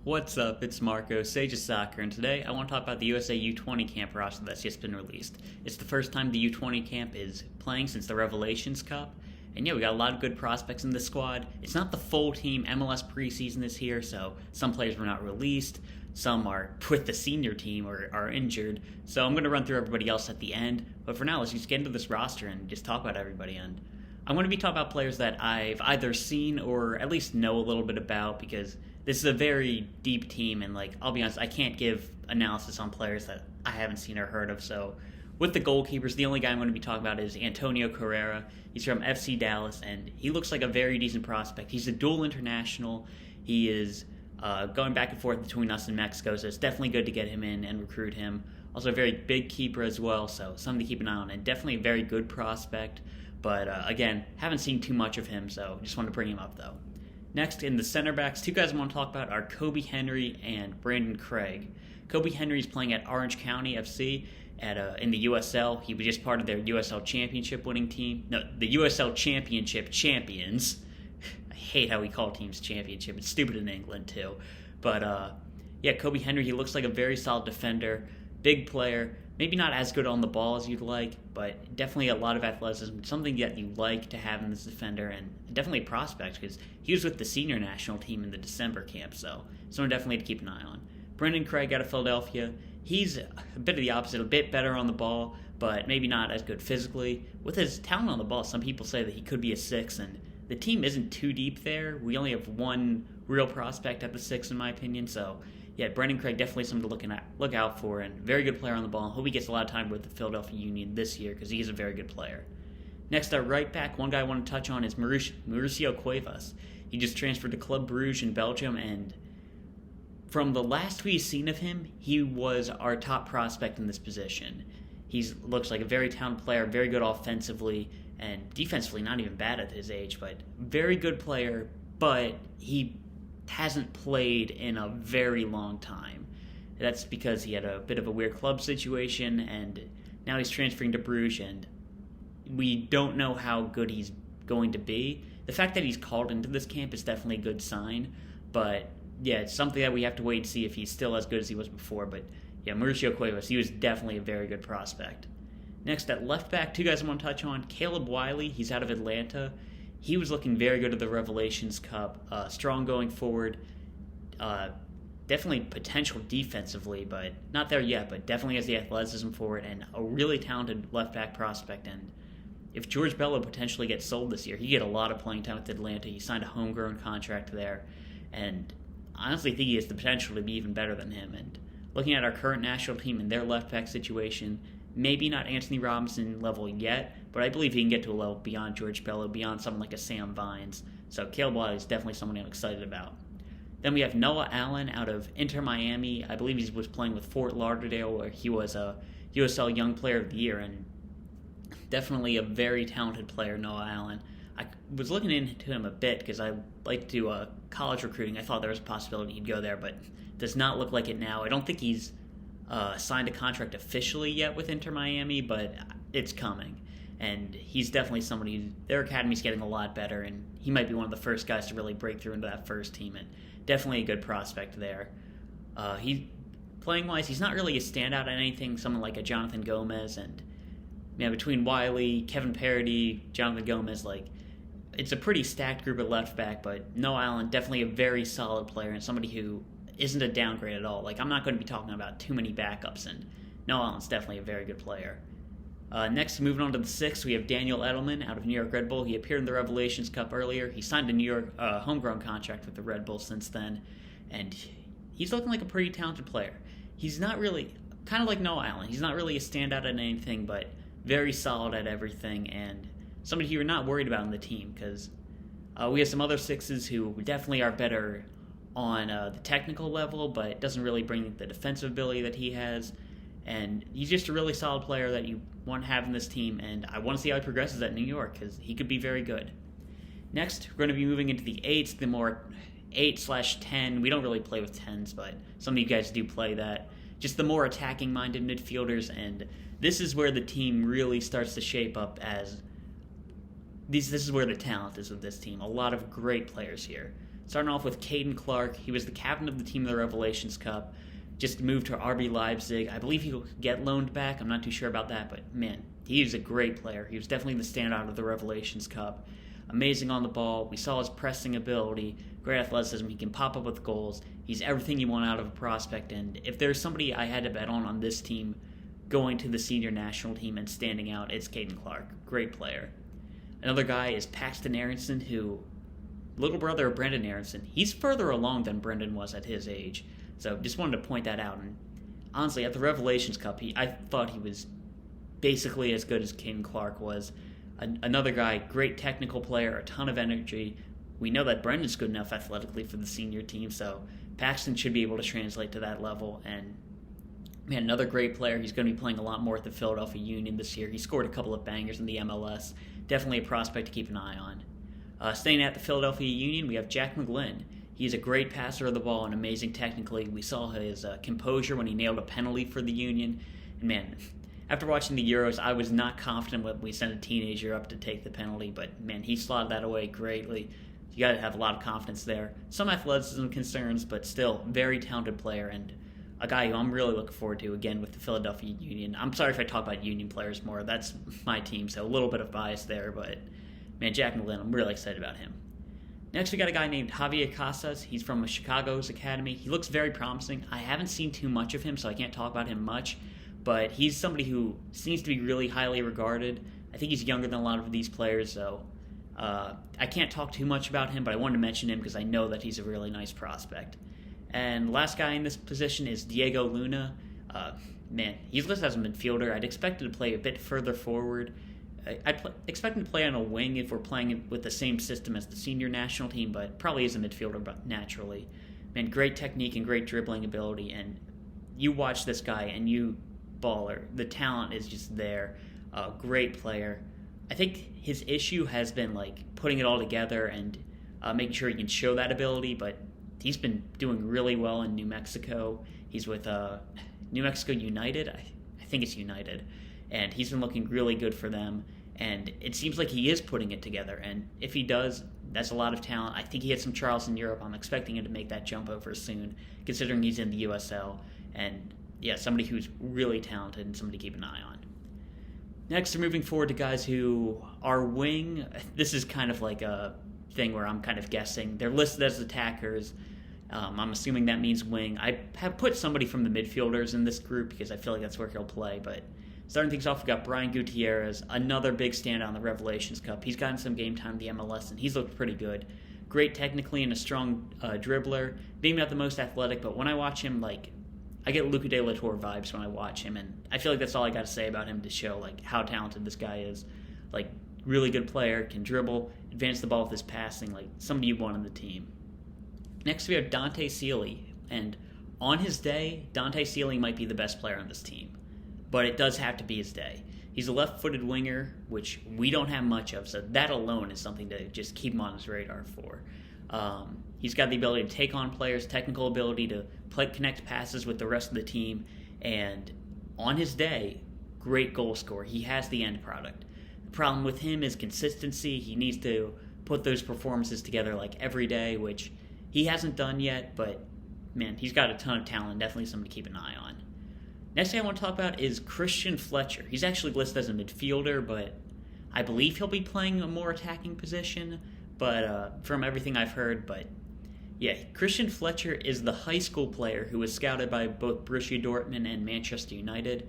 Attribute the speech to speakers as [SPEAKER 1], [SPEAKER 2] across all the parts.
[SPEAKER 1] What's up? It's Marco, Sage of Soccer, and today I want to talk about the USA U20 camp roster that's just been released. It's the first time the U20 camp is playing since the Revelations Cup, and yeah, we got a lot of good prospects in this squad. It's not the full team. MLS preseason is here, so some players were not released, some are with the senior team or are injured, so I'm going to run through everybody else at the end, but for now, let's just get into this roster and just talk about everybody. And I'm going to be talking about players that I've either seen or at least know a little bit about, because this is a very deep team, and I'll be honest, I can't give analysis on players that I haven't seen or heard of. So with the goalkeepers, the only guy I'm going to be talking about is Antonio Carrera. He's from FC Dallas, and he looks like a very decent prospect. He's a dual international. He is going back and forth between us and Mexico, so it's definitely good to get him in and recruit him. Also a very big keeper as well, so something to keep an eye on, and definitely a very good prospect. But again, haven't seen too much of him, so just wanted to bring him up though. Next, in the center backs, two guys I want to talk about are Kobi Henry and Brandon Craig. Kobi Henry is playing at Orange County FC in the USL. He was just part of their USL Championship winning team. No, the USL Championship champions. I hate how we call teams championship. It's stupid in England too. But Kobi Henry, he looks like a very solid defender, big player. Maybe not as good on the ball as you'd like, but definitely a lot of athleticism, something that you like to have in this defender, and definitely a prospect because he was with the senior national team in the December camp, so someone definitely to keep an eye on. Brandon Craig out of Philadelphia, he's a bit of the opposite, a bit better on the ball, but maybe not as good physically. With his talent on the ball, some people say that he could be a 6, and the team isn't too deep there. We only have one real prospect at the 6, in my opinion, so yeah, Brandon Craig definitely something to look out for, and very good player on the ball. Hope he gets a lot of time with the Philadelphia Union this year because he is a very good player. Next, our right back, one guy I want to touch on is Mauricio Cuevas. He just transferred to Club Brugge in Belgium, and from the last we've seen of him, he was our top prospect in this position. He looks like a very talented player, very good offensively, and defensively not even bad at his age, but very good player, but he hasn't played in a very long time. That's because he had a bit of a weird club situation, and now he's transferring to Bruges, and we don't know how good he's going to be. The fact that he's called into this camp is definitely a good sign, but yeah, it's something that we have to wait and see if he's still as good as he was before. But yeah, Mauricio Cuevas, he was definitely a very good prospect. Next, at left back, two guys I want to touch on. Caleb Wiley, he's out of Atlanta. He was looking very good at the Revelations Cup, strong going forward, definitely potential defensively, but not there yet, but definitely has the athleticism for it, and a really talented left-back prospect. And if George Bello potentially gets sold this year, he get a lot of playing time with Atlanta. He signed a homegrown contract there, and I honestly think he has the potential to be even better than him. And looking at our current national team and their left-back situation, maybe not Anthony Robinson level yet, but I believe he can get to a level beyond George Bello, beyond someone like a Sam Vines. So Caleb Wiley is definitely someone I'm excited about. Then we have Noah Allen out of Inter Miami. I believe he was playing with Fort Lauderdale, where he was a USL Young Player of the Year, and definitely a very talented player, Noah Allen. I was looking into him a bit because I like to do college recruiting. I thought there was a possibility he'd go there, but does not look like it now. I don't think he's signed a contract officially yet with Inter Miami, but it's coming. And he's definitely somebody, their academy's getting a lot better, and he might be one of the first guys to really break through into that first team, and definitely a good prospect there. Playing-wise, he's not really a standout at anything, someone like a Jonathan Gomez, and between Wiley, Kevin Parody, Jonathan Gomez, it's a pretty stacked group at left back, but Noah Allen, definitely a very solid player, and somebody who isn't a downgrade at all. I'm not going to be talking about too many backups, and Noah Allen's definitely a very good player. Next, moving on to the 6th, we have Daniel Edelman out of New York Red Bull. He appeared in the Revelations Cup earlier. He signed a New York homegrown contract with the Red Bull since then, and he's looking like a pretty talented player. He's not really, kind of like Noah Allen, he's not really a standout at anything, but very solid at everything, and somebody who you're not worried about in the team, because we have some other 6s who definitely are better on the technical level, but doesn't really bring the defensive ability that he has. And he's just a really solid player that you want to have in this team, and I want to see how he progresses at New York because he could be very good. Next, we're going to be moving into the 8s, the more 8/10. We don't really play with 10s, but some of you guys do play that. Just the more attacking-minded midfielders, and this is where the team really starts to shape up as this is where the talent is with this team. A lot of great players here. Starting off with Caden Clark, he was the captain of the team of the Revelations Cup, just moved to RB Leipzig. I believe he'll get loaned back. I'm not too sure about that, but man, he's a great player. He was definitely the standout of the Revelations Cup. Amazing on the ball. We saw his pressing ability, great athleticism. He can pop up with goals. He's everything you want out of a prospect, and if there's somebody I had to bet on this team going to the senior national team and standing out, it's Caden Clark. Great player. Another guy is Paxton Aaronson, who, little brother of Brandan Aaronson, he's further along than Brandan was at his age. So just wanted to point that out. And honestly, at the Revelations Cup, I thought he was basically as good as Caden Clark was. Another guy, great technical player, a ton of energy. We know that Brendan's good enough athletically for the senior team, so Paxton should be able to translate to that level. And man, another great player. He's going to be playing a lot more at the Philadelphia Union this year. He scored a couple of bangers in the MLS. Definitely a prospect to keep an eye on. Staying at the Philadelphia Union, we have Jack McGlynn. He's a great passer of the ball and amazing technically. We saw his composure when he nailed a penalty for the Union. And man, after watching the Euros, I was not confident when we sent a teenager up to take the penalty, but man, he slotted that away greatly. You got to have a lot of confidence there. Some athleticism concerns, but still, very talented player and a guy who I'm really looking forward to, again, with the Philadelphia Union. I'm sorry if I talk about Union players more. That's my team, so a little bit of bias there, but man, Jack McGlynn, I'm really excited about him. Next, we got a guy named Javier Casas. He's from Chicago's academy. He looks very promising. I haven't seen too much of him, so I can't talk about him much, but he's somebody who seems to be really highly regarded. I think he's younger than a lot of these players, so I can't talk too much about him, but I wanted to mention him because I know that he's a really nice prospect. And the last guy in this position is Diego Luna. Man, he's listed as a midfielder. I'd expect him to play a bit further forward. I'd expect him to play on a wing if we're playing with the same system as the senior national team, but probably is a midfielder but naturally. Man, great technique and great dribbling ability, and you watch this guy and you baller. The talent is just there. Great player. I think his issue has been putting it all together and making sure he can show that ability, but he's been doing really well in New Mexico. He's with New Mexico United. I think it's United. And he's been looking really good for them. And it seems like he is putting it together. And if he does, that's a lot of talent. I think he had some trials in Europe. I'm expecting him to make that jump over soon, considering he's in the USL. And yeah, somebody who's really talented and somebody to keep an eye on. Next, we're moving forward to guys who are wing. This is kind of like a thing where I'm kind of guessing. They're listed as attackers. I'm assuming that means wing. I have put somebody from the midfielders in this group because I feel like that's where he'll play. But starting things off, we've got Brian Gutierrez, another big standout in the Revelations Cup. He's gotten some game time in the MLS, and he's looked pretty good. Great technically and a strong dribbler. Maybe not the most athletic, but when I watch him, I get Luca de la Torre vibes when I watch him, and I feel like that's all I got to say about him to show how talented this guy is. Really good player, can dribble, advance the ball with his passing, somebody you want on the team. Next we have Dante Sealy, and on his day, Dante Sealy might be the best player on this team, but it does have to be his day. He's a left-footed winger, which we don't have much of, so that alone is something to just keep him on his radar for. He's got the ability to take on players, technical ability to connect passes with the rest of the team, and on his day, great goal scorer. He has the end product. The problem with him is consistency. He needs to put those performances together every day, which he hasn't done yet, but man, he's got a ton of talent, definitely something to keep an eye on. Next thing I want to talk about is Kristian Fletcher. He's actually listed as a midfielder, but I believe he'll be playing a more attacking position, but from everything I've heard, but yeah, Kristian Fletcher is the high school player who was scouted by both Borussia Dortmund and Manchester United.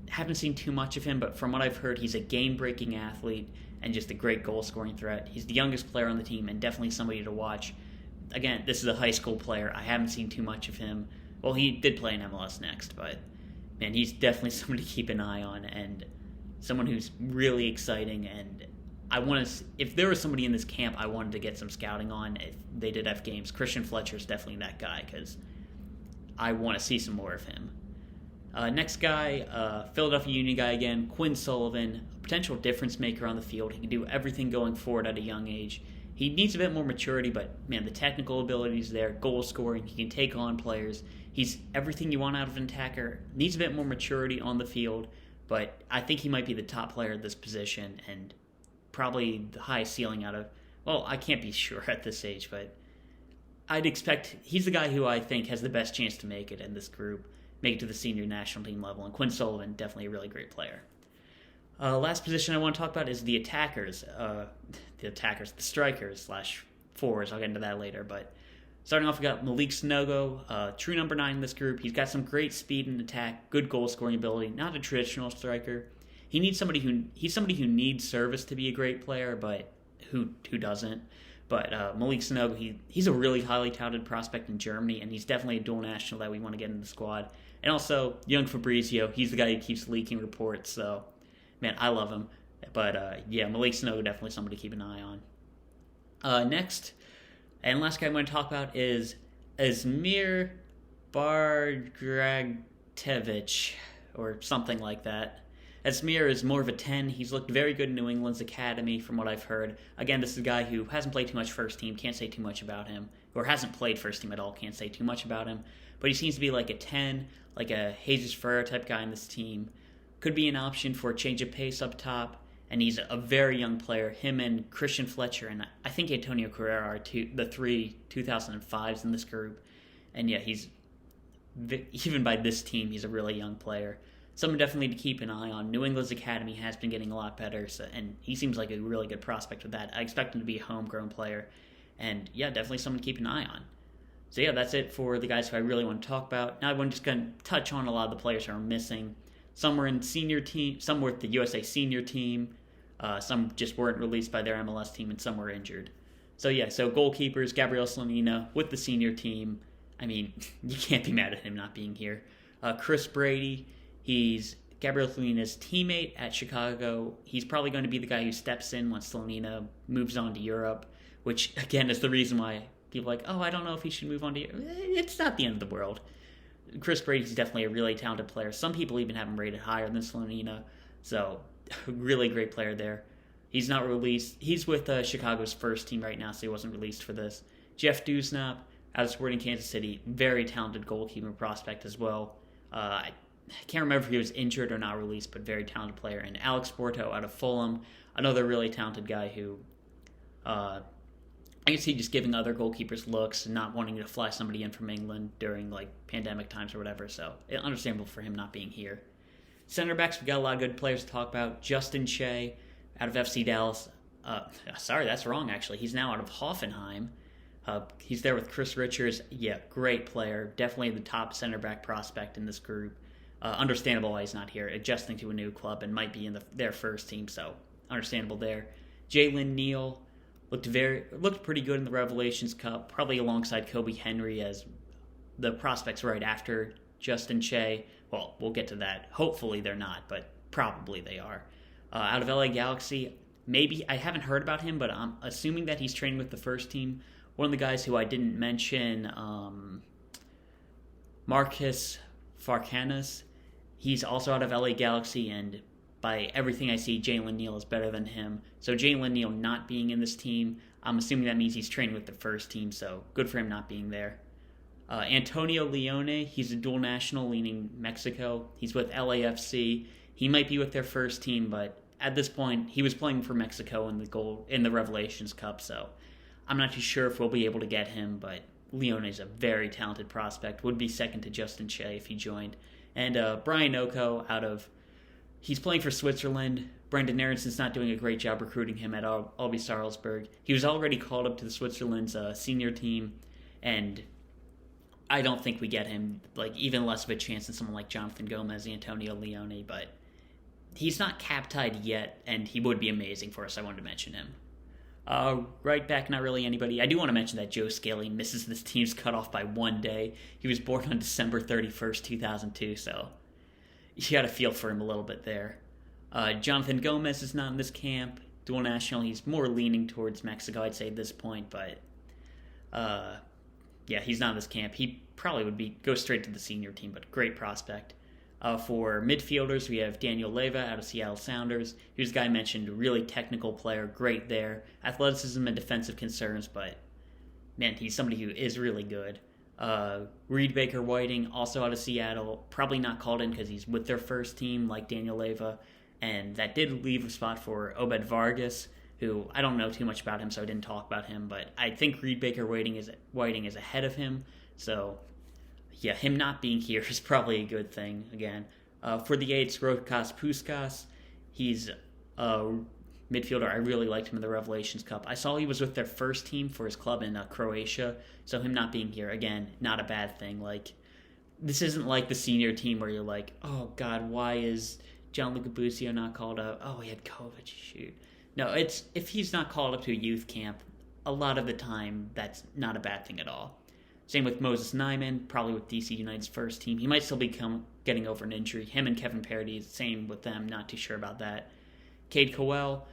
[SPEAKER 1] Haven't seen too much of him, but from what I've heard, he's a game-breaking athlete and just a great goal-scoring threat. He's the youngest player on the team and definitely somebody to watch. Again, this is a high school player. I haven't seen too much of him. Well, he did play in MLS Next, but man, he's definitely somebody to keep an eye on and someone who's really exciting. And if there was somebody in this camp I wanted to get some scouting on, if they did have games, Kristian Fletcher is definitely that guy because I want to see some more of him. Next guy, Philadelphia Union guy again, Quinn Sullivan, a potential difference maker on the field. He can do everything going forward at a young age. He needs a bit more maturity, but man, the technical ability is there, goal scoring, he can take on players. He's everything you want out of an attacker. Needs a bit more maturity on the field, but I think he might be the top player at this position and probably the highest ceiling out of well, I can't be sure at this age, but I'd expect he's the guy who I think has the best chance to make it in this group, make it to the senior national team level, and Quinn Sullivan, definitely a really great player. Last position I want to talk about is the attackers. The strikers slash forwards. I'll get into that later. But starting off, we got Malik Snogo, true number 9 in this group. He's got some great speed and attack, good goal scoring ability. Not a traditional striker. He's somebody who needs service to be a great player, but who doesn't. But Malik Snogo, he's a really highly touted prospect in Germany, and he's definitely a dual national that we want to get in the squad. And also, young Fabrizio, he's the guy who keeps leaking reports, so man, I love him. But Malik Snogo, definitely somebody to keep an eye on. Next, and last guy I'm going to talk about is Azmir Bardragtevich, or something like that. Esmir is more of a 10. He's looked very good in New England's academy from what I've heard. Again, this is a guy who hasn't played too much first team, can't say too much about him. Or hasn't played first team at all, can't say too much about him. But he seems to be like a 10, like a Jesus Ferreira type guy in this team. Could be an option for a change of pace up top. And he's a very young player. Him and Kristian Fletcher and I think Antonio Carrera are the 3 2005s in this group. And yeah, he's, even by this team, he's a really young player. Someone definitely to keep an eye on. New England's academy has been getting a lot better, and he seems like a really good prospect with that. I expect him to be a homegrown player, and yeah, definitely someone to keep an eye on. So yeah, that's it for the guys who I really want to talk about. Now I'm just going to touch on a lot of the players who are missing. Some were in senior team, some were with the USA senior team, some just weren't released by their MLS team, and some were injured. So yeah, so goalkeepers, Gabriel Slonina with the senior team. I mean, you can't be mad at him not being here. Chris Brady. He's Gabriel Slonina's teammate at Chicago. He's probably going to be the guy who steps in once Slonina moves on to Europe, which, again, is the reason why people are like, oh, I don't know if he should move on to Europe. It's not the end of the world. Chris Brady's definitely a really talented player. Some people even have him rated higher than Slonina, so really great player there. He's not released. He's with Chicago's first team right now, so he wasn't released for this. Jeff Dusnop out of Sporting Kansas City, very talented goalkeeper prospect as well. I can't remember if he was injured or not released, but very talented player. And Alex Porto out of Fulham, another really talented guy who I can see just giving other goalkeepers looks and not wanting to fly somebody in from England during like pandemic times or whatever. So understandable for him not being here. Center backs, we got a lot of good players to talk about. Justin Shea out of FC Dallas. Sorry, that's wrong actually. He's now out of Hoffenheim. He's there with Chris Richards. Yeah, great player. Definitely the top center back prospect in this group. Understandable why he's not here, adjusting to a new club and might be in their first team, so understandable there. Jalen Neal looked pretty good in the Revelations Cup, probably alongside Kobi Henry as the prospects right after Justin Shea. Well, we'll get to that. Hopefully they're not, but probably they are. Out of LA Galaxy, maybe, I haven't heard about him, but I'm assuming that he's training with the first team. One of the guys who I didn't mention, Marcus Farkanas. He's also out of LA Galaxy, and by everything I see, Jalen Neal is better than him. So Jalen Neal not being in this team, I'm assuming that means he's training with the first team, so good for him not being there. Antonio Leone, he's a dual national leaning Mexico. He's with LAFC. He might be with their first team, but at this point, he was playing for Mexico in the Revelations Cup, so I'm not too sure if we'll be able to get him, but Leone is a very talented prospect, would be second to Justin Shea if he joined. And Brian Oko he's playing for Switzerland. Paxton Aaronson's not doing a great job recruiting him at RB Salzburg. He was already called up to the Switzerland's senior team, and I don't think we get him, like, even less of a chance than someone like Jonathan Gomez, Antonio Leone, but he's not cap-tied yet, and he would be amazing for us. I wanted to mention him. Right back, not really anybody. I do want to mention that Joe Scaly misses this team's cutoff by 1 day. He was born on December 31st, 2002, so you got to feel for him a little bit there. Jonathan Gomez is not in this camp. Dual national, he's more leaning towards Mexico, I'd say, at this point, but he's not in this camp. He probably would go straight to the senior team, but great prospect. For midfielders, we have Daniel Leyva out of Seattle Sounders. He was a guy I mentioned, a really technical player, great there. Athleticism and defensive concerns, but man, he's somebody who is really good. Reed Baker Whiting, also out of Seattle, probably not called in because he's with their first team, like Daniel Leyva, and that did leave a spot for Obed Vargas, who I don't know too much about him, so I didn't talk about him. But I think Reed Baker Whiting is ahead of him. So, yeah, him not being here is probably a good thing, again. For the Yates Kaspuskas, he's a midfielder. I really liked him in the Revelations Cup. I saw he was with their first team for his club in Croatia, so him not being here, again, not a bad thing. Like, this isn't like the senior team where you're like, oh, God, why is Gianluca Busio not called up? Oh, he had COVID, shoot. No, it's if he's not called up to a youth camp, a lot of the time, that's not a bad thing at all. Same with Moses Nyman, probably with DC United's first team. He might still be getting over an injury. Him and Kevin Parody, same with them, not too sure about that. Cade Cowell,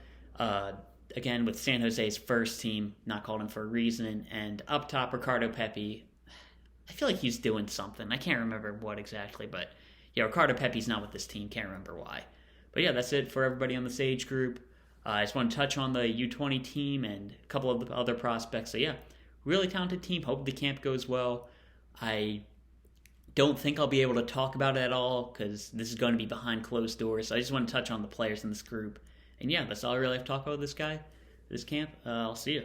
[SPEAKER 1] again, with San Jose's first team, not called him for a reason. And up top, Ricardo Pepi, I feel like he's doing something. I can't remember what exactly, but yeah, Ricardo Pepi's not with this team. Can't remember why. But yeah, that's it for everybody on the Sage group. I just want to touch on the U20 team and a couple of the other prospects. So yeah, really talented team. Hope the camp goes well. I don't think I'll be able to talk about it at all because this is going to be behind closed doors. So I just want to touch on the players in this group. And yeah, that's all I really have to talk about with this camp. I'll see you.